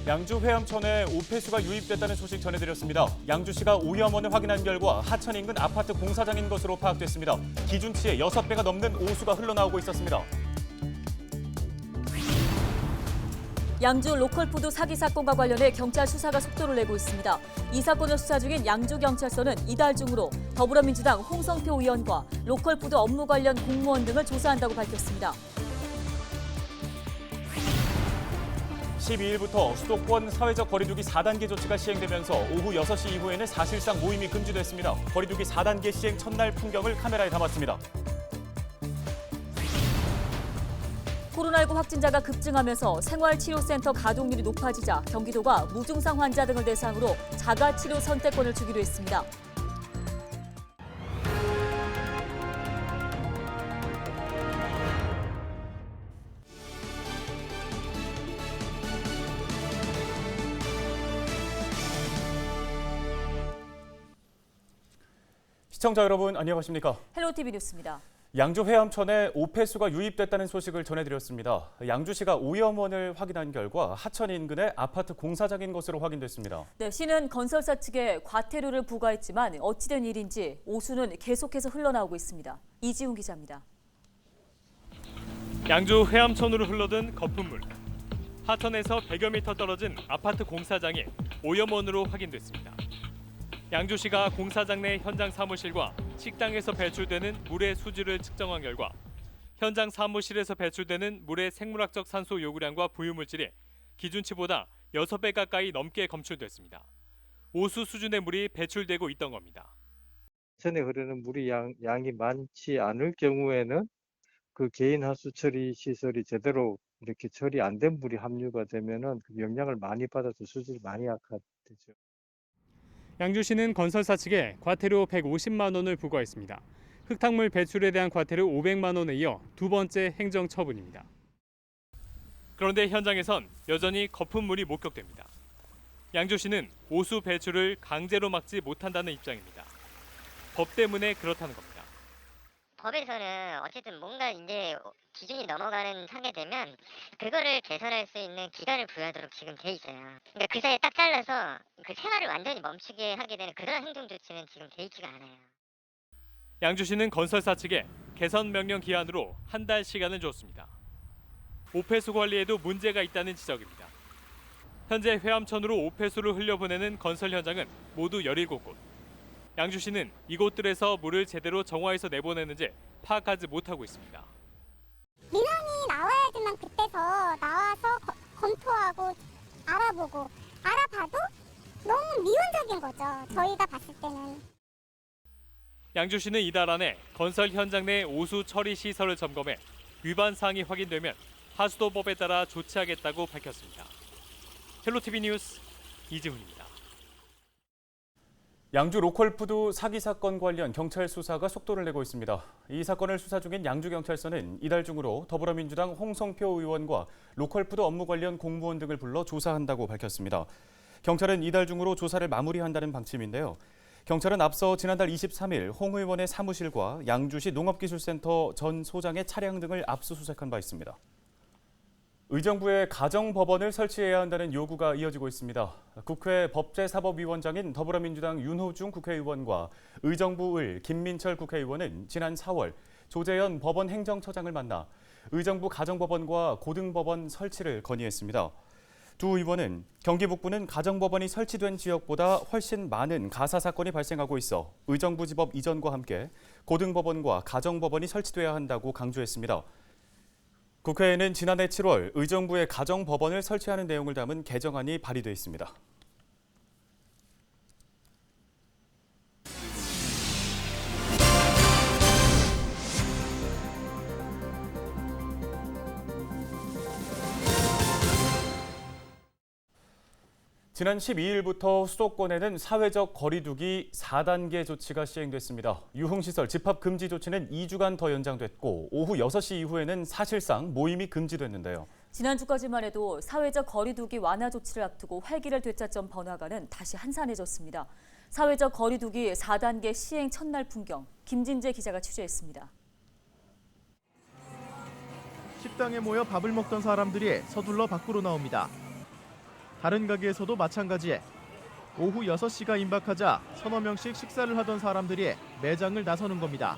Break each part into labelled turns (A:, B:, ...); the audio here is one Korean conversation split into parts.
A: 양주 회암천에 오폐수가 유입됐다는 소식 전해드렸습니다. 양주시가 오염원을 확인한 결과 하천 인근 아파트 공사장인 것으로 파악됐습니다. 기준치의 6배가 넘는 오수가 흘러나오고 있었습니다.
B: 양주 로컬푸드 사기 사건과 관련해 경찰 수사가 속도를 내고 있습니다. 이 사건을 수사 중인 양주경찰서는 이달 중으로 더불어민주당 홍성표 의원과 로컬푸드 업무 관련 공무원 등을 조사한다고 밝혔습니다.
A: 12일부터 수도권 사회적 거리두기 4단계 조치가 시행되면서 오후 6시 이후에는 사실상 모임이 금지됐습니다. 거리두기 4단계 시행 첫날 풍경을 카메라에 담았습니다.
B: 코로나19 확진자가 급증하면서 생활치료센터 가동률이 높아지자 경기도가 무증상 환자 등을 대상으로 자가치료 선택권을 주기로 했습니다.
A: 시청자 여러분 안녕하십니까?
B: 헬로티비 뉴스입니다.
A: 양주 회암천에 오폐수가 유입됐다는 소식을 전해드렸습니다. 양주시가 오염원을 확인한 결과 하천 인근의 아파트 공사장인 것으로 확인됐습니다.
B: 네, 시는 건설사 측에 과태료를 부과했지만 어찌된 일인지 오수는 계속해서 흘러나오고 있습니다. 이지훈 기자입니다.
C: 양주 회암천으로 흘러든 거품물. 하천에서 100여 미터 떨어진 아파트 공사장이 오염원으로 확인됐습니다. 양주시가 공사장 내 현장 사무실과 식당에서 배출되는 물의 수질을 측정한 결과 현장 사무실에서 배출되는 물의 생물학적 산소 요구량과 부유물질이 기준치보다 6배 가까이 넘게 검출됐습니다. 오수 수준의 물이 배출되고 있던 겁니다.
D: 전에 흐르는 물이 양이 많지 않을 경우에는 그 개인 하수 처리 시설이 제대로 이렇게 처리 안 된 물이 함유가 되면은 그 영향을 많이 받아서 수질이 많이 악화되죠.
C: 양주시는 건설사 측에 과태료 150만 원을 부과했습니다. 흙탕물 배출에 대한 과태료 500만 원에 이어 두 번째 행정 처분입니다. 그런데 현장에선 여전히 거품물이 목격됩니다. 양주시는 오수 배출을 강제로 막지 못한다는 입장입니다. 법 때문에 그렇다는 겁니다.
E: 법에서는 어쨌든 뭔가 이제 기준이 넘어가는 상게 되면 그거를 개선할 수 있는 기간을 부여하도록 지금 돼 있어요. 그러니까 그 사이에 딱 잘라서 그 생활을 완전히 멈추게 하게 되는 그런 행정 조치는 지금 돼 있지가 않아요.
C: 양주시는 건설사 측에 개선 명령 기한으로 한 달 시간을 줬습니다. 오폐수 관리에도 문제가 있다는 지적입니다. 현재 회암천으로 오폐수를 흘려보내는 건설 현장은 모두 17곳. 양주시는 이곳들에서 물을 제대로 정화해서 내보내는지 파악하지 못하고 있습니다.
F: 민원이 나와야지만 그때서 나와서 검토하고 알아봐도 너무 미온적인 거죠. 저희가 봤을 때는.
C: 양주시는 이달 안에 건설 현장 내 오수 처리 시설을 점검해 위반 사항이 확인되면 하수도법에 따라 조치하겠다고 밝혔습니다. 헬로티비 뉴스 이지훈입니다.
A: 양주 로컬푸드 사기 사건 관련 경찰 수사가 속도를 내고 있습니다. 이 사건을 수사 중인 양주경찰서는 이달 중으로 더불어민주당 홍성표 의원과 로컬푸드 업무 관련 공무원 등을 불러 조사한다고 밝혔습니다. 경찰은 이달 중으로 조사를 마무리한다는 방침인데요. 경찰은 앞서 지난달 23일 홍 의원의 사무실과 양주시 농업기술센터 전 소장의 차량 등을 압수수색한 바 있습니다. 의정부에 가정법원을 설치해야 한다는 요구가 이어지고 있습니다. 국회 법제사법위원장인 더불어민주당 윤호중 국회의원과 의정부을 김민철 국회의원은 지난 4월 조재현 법원 행정처장을 만나 의정부 가정법원과 고등법원 설치를 건의했습니다. 두 의원은 경기 북부는 가정법원이 설치된 지역보다 훨씬 많은 가사 사건이 발생하고 있어 의정부지법 이전과 함께 고등법원과 가정법원이 설치돼야 한다고 강조했습니다. 국회에는 지난해 7월 의정부에 가정법원을 설치하는 내용을 담은 개정안이 발의돼 있습니다. 지난 12일부터 수도권에는 사회적 거리두기 4단계 조치가 시행됐습니다. 유흥시설 집합 금지 조치는 2주간 더 연장됐고 오후 6시 이후에는 사실상 모임이 금지됐는데요.
B: 지난주까지만 해도 사회적 거리두기 완화 조치를 앞두고 활기를 되찾던 번화가는 다시 한산해졌습니다. 사회적 거리두기 4단계 시행 첫날 풍경, 김진재 기자가 취재했습니다.
G: 식당에 모여 밥을 먹던 사람들이 서둘러 밖으로 나옵니다. 다른 가게에서도 마찬가지. 오후 6시가 임박하자 서너 명씩 식사를 하던 사람들이 매장을 나서는 겁니다.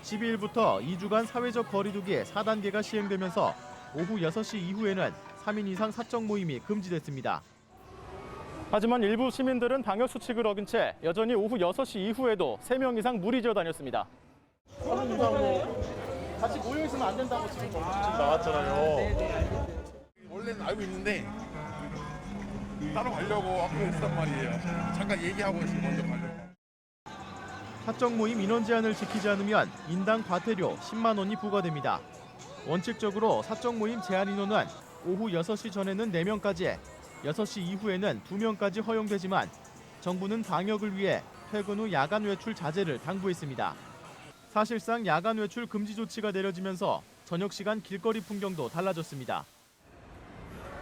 G: 12일부터 2주간 사회적 거리두기 4단계가 시행되면서 오후 6시 이후에는 3인 이상 사적 모임이 금지됐습니다. 하지만 일부 시민들은 방역 수칙을 어긴 채 여전히 오후 6시 이후에도 3명 이상 무리지어 다녔습니다. 같이 모여 있으면 안 된다고 지금 나왔잖아요.
H: 원래는 알고 있는데 따로 가려고 하고 있단 말이에요. 잠깐 얘기하고 있으면 먼저 가려고.
G: 사적 모임 인원 제한을 지키지 않으면 인당 과태료 10만 원이 부과됩니다. 원칙적으로 사적 모임 제한 인원은 오후 6시 전에는 4명까지, 6시 이후에는 2명까지 허용되지만 정부는 방역을 위해 퇴근 후 야간 외출 자제를 당부했습니다. 사실상 야간 외출 금지 조치가 내려지면서 저녁 시간 길거리 풍경도 달라졌습니다.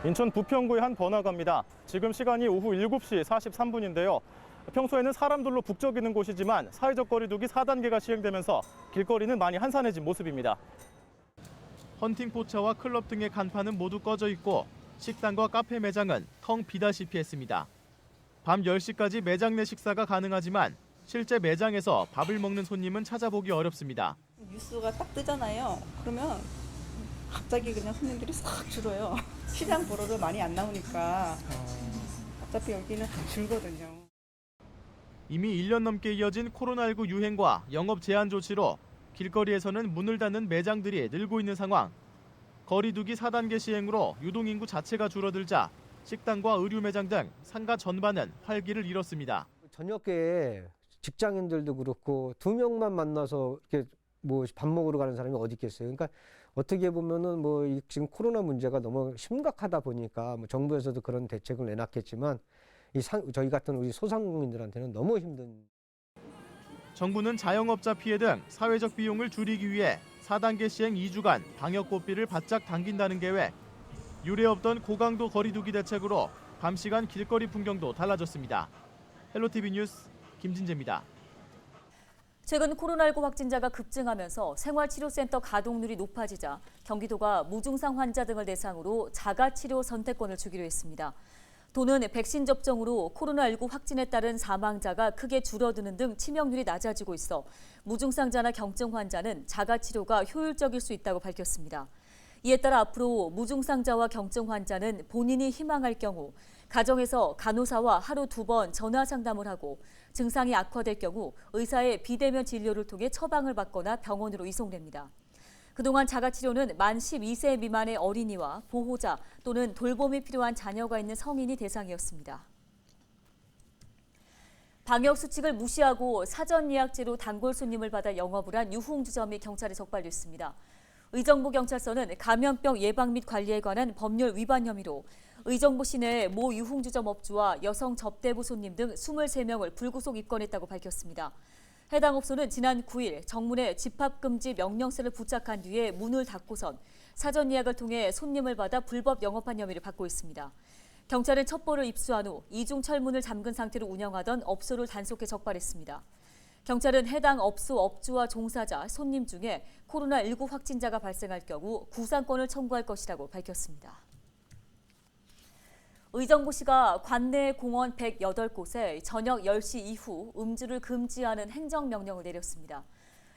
G: 인천 부평구의 한 번화가입니다. 지금 시간이 오후 7시 43분인데요. 평소에는 사람들로 북적이는 곳이지만 사회적 거리두기 4단계가 시행되면서 길거리는 많이 한산해진 모습입니다. 헌팅 포차와 클럽 등의 간판은 모두 꺼져 있고 식당과 카페 매장은 텅 비다시피 했습니다. 밤 10시까지 매장 내 식사가 가능하지만 실제 매장에서 밥을 먹는 손님은 찾아보기 어렵습니다.
I: 뉴스가 딱 뜨잖아요. 그러면 갑자기 그냥 손님들이 싹 줄어요. 시장 보러도 많이 안 나오니까 어차피 여기는 다 줄거든요.
G: 이미 1년 넘게 이어진 코로나19 유행과 영업 제한 조치로 길거리에서는 문을 닫는 매장들이 늘고 있는 상황. 거리두기 4단계 시행으로 유동인구 자체가 줄어들자 식당과 의류 매장 등 상가 전반은 활기를 잃었습니다.
J: 저녁에 직장인들도 그렇고 2명만 만나서 이렇게 뭐 밥 먹으러 가는 사람이 어디 있겠어요. 그러니까 어떻게 보면은 뭐 지금 코로나 문제가 너무 심각하다 보니까 뭐 정부에서도 그런 대책을 내놨겠지만 저희 같은 우리 소상공인들한테는 너무 힘든.
G: 정부는 자영업자 피해 등 사회적 비용을 줄이기 위해 4단계 시행 2주간 방역 고삐를 바짝 당긴다는 계획. 유례 없던 고강도 거리두기 대책으로 밤 시간 길거리 풍경도 달라졌습니다. 헬로티비 뉴스 김진재입니다.
B: 최근 코로나19 확진자가 급증하면서 생활치료센터 가동률이 높아지자 경기도가 무증상 환자 등을 대상으로 자가치료 선택권을 주기로 했습니다. 도는 백신 접종으로 코로나19 확진에 따른 사망자가 크게 줄어드는 등 치명률이 낮아지고 있어 무증상자나 경증 환자는 자가치료가 효율적일 수 있다고 밝혔습니다. 이에 따라 앞으로 무증상자와 경증 환자는 본인이 희망할 경우 가정에서 간호사와 하루 2번 전화 상담을 하고 증상이 악화될 경우 의사의 비대면 진료를 통해 처방을 받거나 병원으로 이송됩니다. 그동안 자가치료는 만 12세 미만의 어린이와 보호자 또는 돌봄이 필요한 자녀가 있는 성인이 대상이었습니다. 방역 수칙을 무시하고 사전 예약제로 단골 손님을 받아 영업을 한 유흥주점이 경찰에 적발됐습니다. 의정부경찰서는 감염병 예방 및 관리에 관한 법률 위반 혐의로 의정부 시내 모 유흥주점 업주와 여성 접대부 손님 등 23명을 불구속 입건했다고 밝혔습니다. 해당 업소는 지난 9일 정문에 집합금지 명령세를 부착한 뒤에 문을 닫고선 사전 예약을 통해 손님을 받아 불법 영업한 혐의를 받고 있습니다. 경찰은 첩보를 입수한 후 이중 철문을 잠근 상태로 운영하던 업소를 단속해 적발했습니다. 경찰은 해당 업소 업주와 종사자, 손님 중에 코로나19 확진자가 발생할 경우 구상권을 청구할 것이라고 밝혔습니다. 의정부시가 관내 공원 108곳에 저녁 10시 이후 음주를 금지하는 행정명령을 내렸습니다.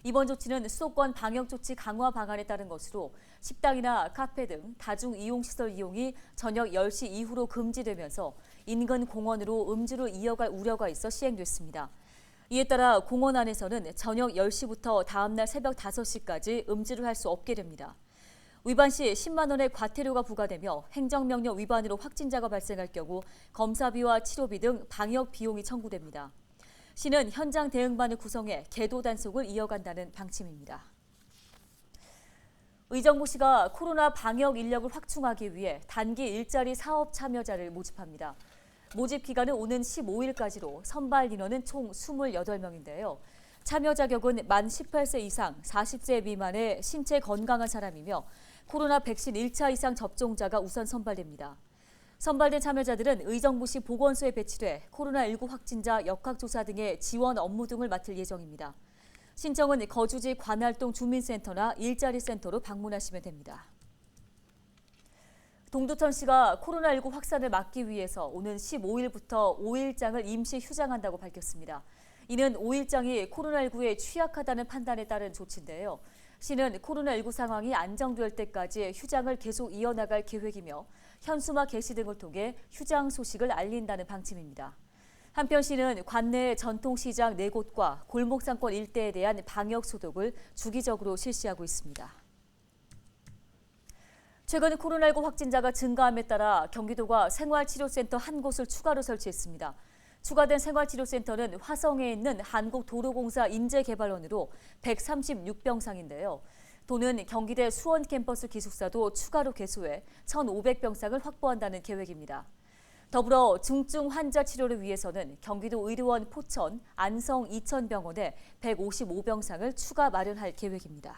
B: 이번 조치는 수도권 방역조치 강화 방안에 따른 것으로 식당이나 카페 등 다중이용시설 이용이 저녁 10시 이후로 금지되면서 인근 공원으로 음주를 이어갈 우려가 있어 시행됐습니다. 이에 따라 공원 안에서는 저녁 10시부터 다음날 새벽 5시까지 음주를 할 수 없게 됩니다. 위반 시 10만 원의 과태료가 부과되며 행정명령 위반으로 확진자가 발생할 경우 검사비와 치료비 등 방역 비용이 청구됩니다. 시는 현장 대응반을 구성해 계도 단속을 이어간다는 방침입니다. 의정부시가 코로나 방역 인력을 확충하기 위해 단기 일자리 사업 참여자를 모집합니다. 모집 기간은 오는 15일까지로 선발 인원은 총 28명인데요. 참여 자격은 만 18세 이상 40세 미만의 신체 건강한 사람이며 코로나 백신 1차 이상 접종자가 우선 선발됩니다. 선발된 참여자들은 의정부시 보건소에 배치돼 코로나19 확진자 역학조사 등의 지원 업무 등을 맡을 예정입니다. 신청은 거주지 관할동 주민센터나 일자리센터로 방문하시면 됩니다. 동두천시가 코로나19 확산을 막기 위해서 오는 15일부터 5일장을 임시 휴장한다고 밝혔습니다. 이는 5일장이 코로나19에 취약하다는 판단에 따른 조치인데요. 시는 코로나19 상황이 안정될 때까지 휴장을 계속 이어나갈 계획이며 현수막 게시 등을 통해 휴장 소식을 알린다는 방침입니다. 한편 시는 관내 전통시장 4곳과 골목상권 일대에 대한 방역 소독을 주기적으로 실시하고 있습니다. 최근 코로나19 확진자가 증가함에 따라 경기도가 생활치료센터 한 곳을 추가로 설치했습니다. 추가된 생활치료센터는 화성에 있는 한국도로공사 인재개발원으로 136병상인데요. 도는 경기대 수원 캠퍼스 기숙사도 추가로 개소해 1,500병상을 확보한다는 계획입니다. 더불어 중증 환자 치료를 위해서는 경기도 의료원 포천, 안성 이천병원에 155병상을 추가 마련할 계획입니다.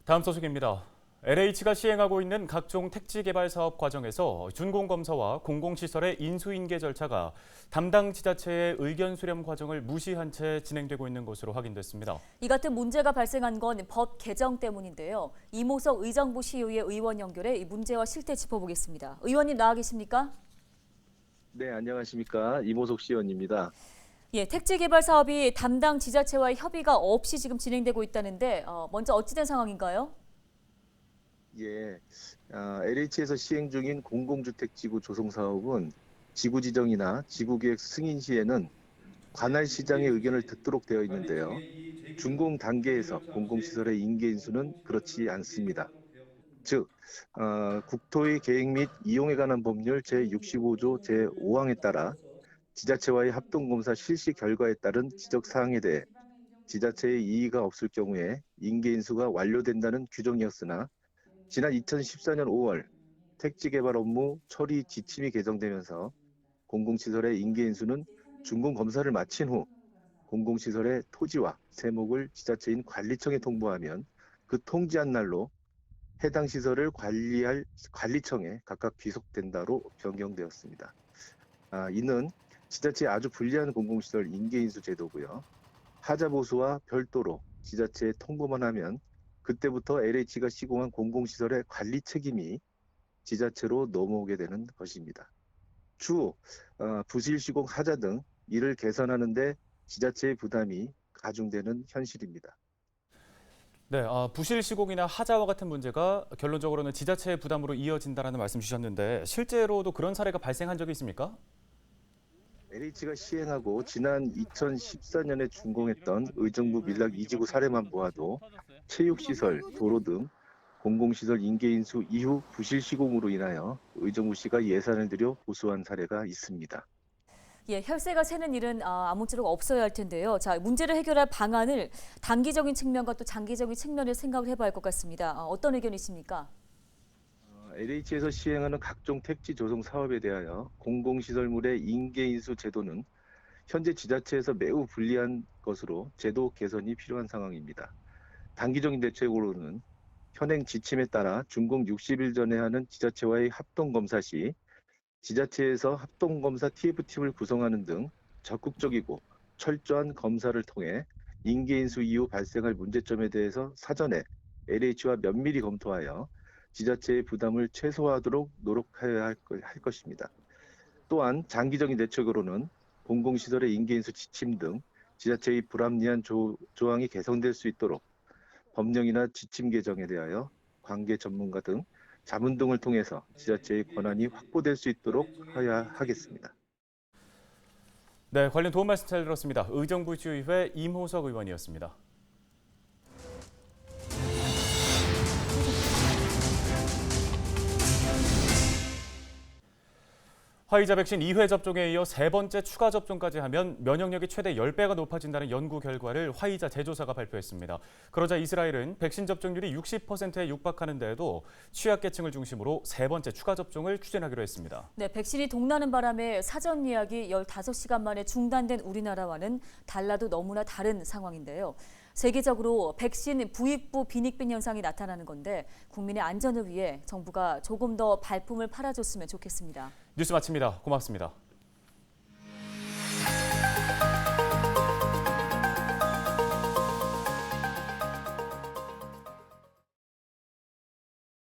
A: 다음 소식입니다. LH가 시행하고 있는 각종 택지 개발 사업 과정에서 준공검사와 공공시설의 인수인계 절차가 담당 지자체의 의견 수렴 과정을 무시한 채 진행되고 있는 것으로 확인됐습니다.
B: 이 같은 문제가 발생한 건 법 개정 때문인데요. 이모석 의정부 시의회 의원 연결해 이 문제와 실태 짚어보겠습니다. 의원님 나와 계십니까?
K: 네, 안녕하십니까. 이모석 시의원입니다.
B: 예, 택지 개발 사업이 담당 지자체와의 협의가 없이 지금 진행되고 있다는데 먼저 어찌된 상황인가요?
K: 예, LH에서 시행 중인 공공주택지구 조성 사업은 지구 지정이나 지구계획 승인 시에는 관할 시장의 의견을 듣도록 되어 있는데요. 준공 단계에서 공공시설의 인계 인수는 그렇지 않습니다. 즉, 국토의 계획 및 이용에 관한 법률 제65조 제5항에 따라 지자체와의 합동검사 실시 결과에 따른 지적사항에 대해 지자체의 이의가 없을 경우에 인계 인수가 완료된다는 규정이었으나 지난 2014년 5월 택지 개발 업무 처리 지침이 개정되면서 공공시설의 인계 인수는 준공 검사를 마친 후 공공시설의 토지와 세목을 지자체인 관리청에 통보하면 그 통지한 날로 해당 시설을 관리할 관리청에 각각 귀속된다로 변경되었습니다. 이는 지자체에 아주 불리한 공공시설 인계 인수 제도고요. 하자 보수와 별도로 지자체에 통보만 하면 그때부터 LH가 시공한 공공시설의 관리 책임이 지자체로 넘어오게 되는 것입니다. 추후 부실 시공 하자 등 이를 개선하는 데 지자체의 부담이 가중되는 현실입니다.
A: 네, 부실 시공이나 하자와 같은 문제가 결론적으로는 지자체의 부담으로 이어진다는 말씀 주셨는데 실제로도 그런 사례가 발생한 적이 있습니까?
K: LH가 시행하고 지난 2014년에 준공했던 의정부 밀락 2지구 사례만 보아도 체육시설, 도로 등 공공시설 인계인수 이후 부실 시공으로 인하여 의정부시가 예산을 들여 보수한 사례가 있습니다.
B: 예, 혈세가 새는 일은 아무쪼록 없어야 할 텐데요. 자, 문제를 해결할 방안을 단기적인 측면과 또 장기적인 측면을 생각을 해봐야 할 것 같습니다. 어떤 의견이십니까?
K: LH에서 시행하는 각종 택지 조성 사업에 대하여 공공시설물의 인계인수 제도는 현재 지자체에서 매우 불리한 것으로 제도 개선이 필요한 상황입니다. 단기적인 대책으로는 현행 지침에 따라 준공 60일 전에 하는 지자체와의 합동검사 시 지자체에서 합동검사 TF팀을 구성하는 등 적극적이고 철저한 검사를 통해 인계인수 이후 발생할 문제점에 대해서 사전에 LH와 면밀히 검토하여 지자체의 부담을 최소화하도록 노력해야 할 것입니다. 또한 장기적인 대책으로는 공공시설의 인계인수 지침 등 지자체의 불합리한 조항이 개선될 수 있도록 법령이나 지침 개정에 대하여 관계 전문가 등 자문 등을 통해서 지자체의 권한이 확보될 수 있도록 해야 하겠습니다.
A: 네, 관련 도움 말씀 잘 들었습니다. 의정부 시의회 임호석 의원이었습니다. 화이자 백신 2회 접종에 이어 3번째 추가 접종까지 하면 면역력이 최대 10배가 높아진다는 연구 결과를 화이자 제조사가 발표했습니다. 그러자 이스라엘은 백신 접종률이 60%에 육박하는 데에도 취약계층을 중심으로 3번째 추가 접종을 추진하기로 했습니다.
B: 네, 백신이 동나는 바람에 사전 예약이 15시간 만에 중단된 우리나라와는 달라도 너무나 다른 상황인데요. 세계적으로 백신 부익부 빈익빈 현상이 나타나는 건데 국민의 안전을 위해 정부가 조금 더 발품을 팔아줬으면 좋겠습니다.
A: 뉴스 마칩니다. 고맙습니다.